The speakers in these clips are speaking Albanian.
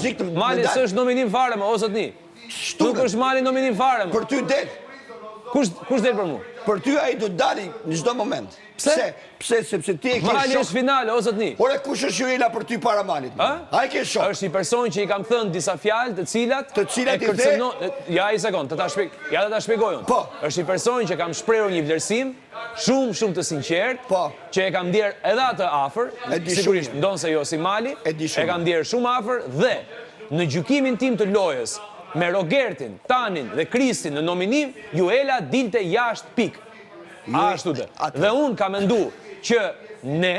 muzikë të Mali s'është nominim fare, o zotni. Nuk është Mali nominim fare. Për ty del. Kush del për mu? Për ty ai do dalin në çdo moment. Pse? Pse? Sepse ti e ke Mali shok. është finale, o zotni. Ore, kush është Juela për ty para Malit? Ai ke shok. Është i person që i kam thënë disa fjalë të cilat i the? Ja, i sekond, të ta shpjegoj unë. Po. Është i person që kam shprehur një vlerësim shumë të sinqert, Po. që e kam ndier edhe atë afër, sigurisht ndonse jo si Mali, e kam ndier shumë afër dhe në gjykimin tim të lojës me Rogertin, Tanin dhe Kristin në nominim, Juela dilte jashtë pikë. Ashtu dhe. Dhe unë ka mendu që ne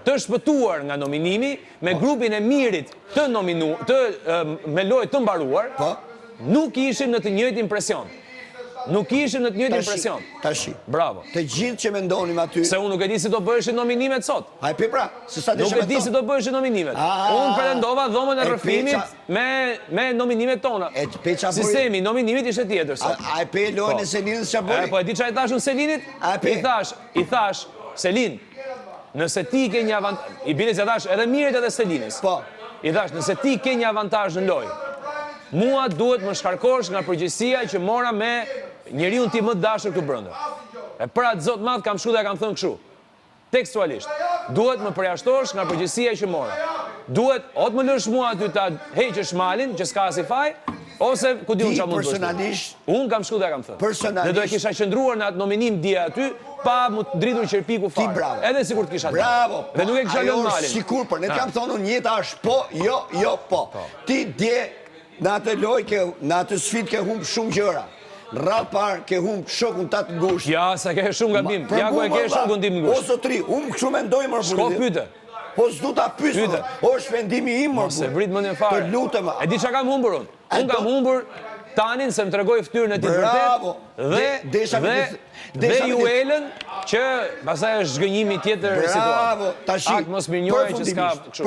të shpëtuar nga nominimi me grupin e mirit me lojë të mbaruar, nuk ishim në të njëjtin impresion. Nuk ishim në të njëjtin impresion. Tashi. Bravo. Të gjithë që mendonim aty. Se unë nuk e di si do bëheshin nominimet sot. Ai pe pra, se sa Nuk e di si do bëheshin nominimet. Unë pretendova dhomën e rrëfimit me nominimet tona. Sistemi nominimit ishte tjetër sot. Ai pe lojën e Selinit çfarë bëri? Po e di çfarë thash unë Selinit? I thash, Selin, nëse ti ke një avantazh, i bile se thash edhe Mirit edhe Selinës. Po. I thash, nëse ti ke një avantazh në lojë, mua duhet më shkarkosh nga përgjegjësia që mora me njeriu ti më dashur këtu brenda. E për atë zot madh kam shku dhe kam thënë kështu. Tekstualisht, duhet më përjashtosh nga përgjegjësia që mora. Duhet ot më lësh mua aty ta heqësh Malin, që s'ka as i faj, ose ku diun çfarë mund të bësh. Personalisht, unë kam shku dhe kam thënë. Personalisht, dhe do e kisha qëndruar në atë nominim dje aty, pa më dritur qerpiku fare. Ti bravo. Edhe sikur të kisha. Bravo. Dhe nuk e kisha lënë Malin. Sikur, por ne kam thonë unë jeta është po, jo, po. Ti dje në atë lojë, në atë sfidë ke humb shumë gjëra. Në radhë parë ke humb shokun ta të ngushtë. Ja, sa ke shumë gabim. Ja ku e ke shokun tim ngushtë. O zotri, unë kështu mendoj më Shko pyete. Po s'du ta pyes. O shpendimi im më. Se vrit mendjen fare. Të lutem. E di çka kam humbur unë. Unë kam humbur Tanin se më tregoi fytyrën e tij vërtet. Dhe Juelën që pastaj është zgënjimi tjetër situatë. Bravo, tash. Akt mos mirënjohje që s'ka kështu.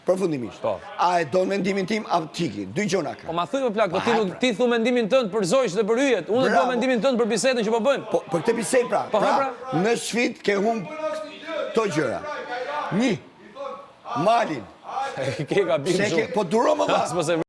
Përfundimisht. A e don mendimin tim apo tiki? Dy gjona ka. Po ma thuj më plak, ti thu mendimin tënd për zojsh dhe për hyjet. Unë do mendimin tënd për bisedën që po bëjmë. Po për këtë bisedë pra. Pra, në sfidë ke humb këto gjëra. 1. Malin. Ke gabim shumë. Po duro më valla.